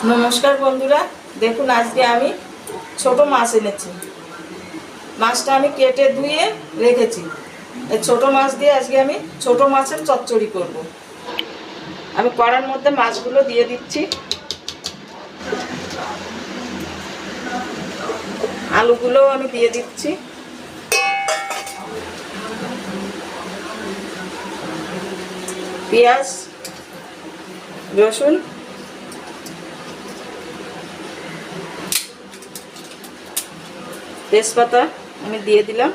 নমস্কার বন্ধুরা, দেখুন আজকে আমি ছোট মাছ এনেছি। মাছটা আমি কেটে ধুয়ে রেখেছি। এই ছোট মাছ দিয়ে আজকে আমি ছোট মাছের চচ্চড়ি করব। আমি কড়ার মধ্যে মাছগুলো দিয়ে দিচ্ছি, আলুগুলোও আমি দিয়ে দিচ্ছি, পেঁয়াজ, রসুন, তেজপাতা আমি দিয়ে দিলাম।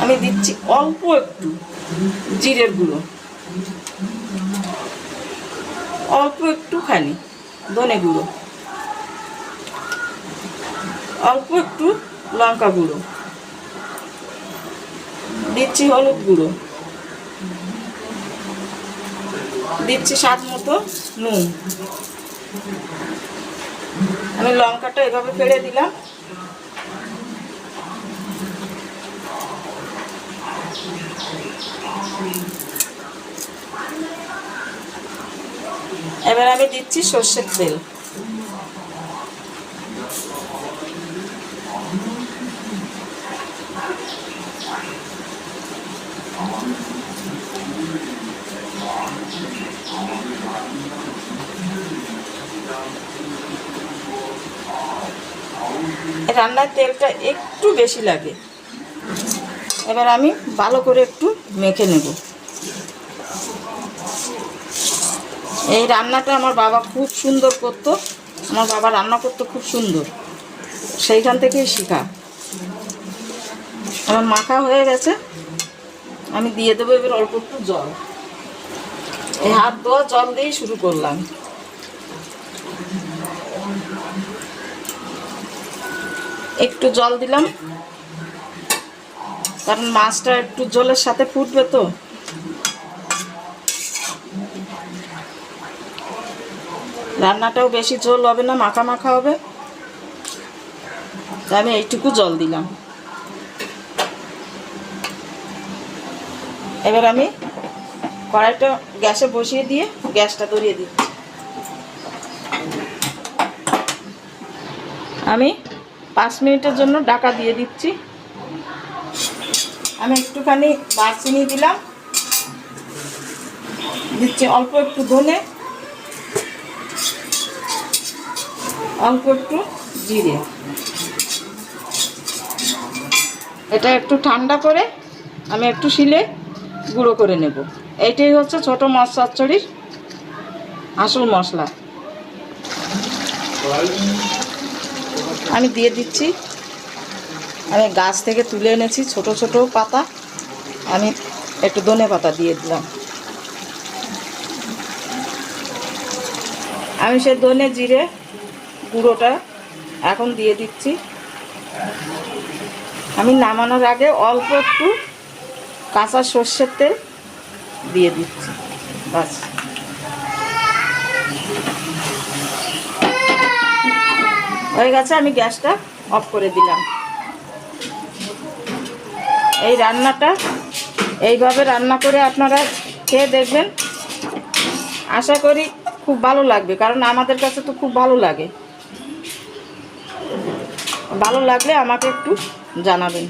আমি দিচ্ছি অল্প একটু জিরের গুঁড়ো, অল্প একটুখানি ধনে গুঁড়ো, অল্প একটু লঙ্কা গুঁড়ো, দিচ্ছি হলুদ গুঁড়ো, দিচ্ছি স্বাদ মতো নুন। আমি লঙ্কাটা এভাবে ফেলে দিলাম। এবার আমি দিচ্ছি সর্ষের তেল। রান্নার তেলটা একটু বেশি লাগে। এবার আমি ভালো করে একটু মেখে নেব। এই রান্নাটা আমার বাবা খুব সুন্দর করতো। আমার বাবা রান্না করতো খুব সুন্দর, সেইখান থেকেই শেখা। আমার মাখা হয়ে গেছে, আমি দিয়ে দেবো এবার অল্প একটু জল। এই হাত ধোয়া জল দিয়েই শুরু করলাম। একটু জল দিলাম, কারণ মাছটা একটু জলের সাথে ফুটবে তো। রান্নাটাও বেশি ঝোল হবে না, মাখা মাখা হবে। তাই আমি এইটুকু জল দিলাম। এবার আমি কড়াইটা গ্যাসে বসিয়ে দিয়ে গ্যাসটা ধরিয়ে দিচ্ছি। আমি 5 মিনিটের জন্য ঢাকা দিয়ে দিচ্ছি। আমি একটুখানি দারচিনি দিলাম, দিচ্ছি অল্প একটু ধনে, অল্প একটু জিরে। এটা একটু ঠান্ডা করে আমি একটু শিলে গুঁড়ো করে নেব। এইটাই হচ্ছে ছোট মাছ চচ্চড়ির আসল মশলা। আমি দিয়ে দিচ্ছি। আমি গাছ থেকে তুলে এনেছি ছোট ছোট পাতা, আমি একটু ধনে পাতা দিয়ে দিলাম। আমি সে ধনে জিরে গুঁড়োটা এখন দিয়ে দিচ্ছি। আমি নামানোর আগে অল্প একটু কাঁচা সর্ষের তেল দিয়ে দিচ্ছি। বাস, হয়ে গেছে। আমি গ্যাসটা অফ করে দিলাম। এই রান্নাটা এইভাবে রান্না করে আপনারা খেয়ে দেখবেন, আশা করি খুব ভালো লাগবে। কারণ আমাদের কাছে তো খুব ভালো লাগে। ভালো লাগলে আমাকে একটু জানাবেন।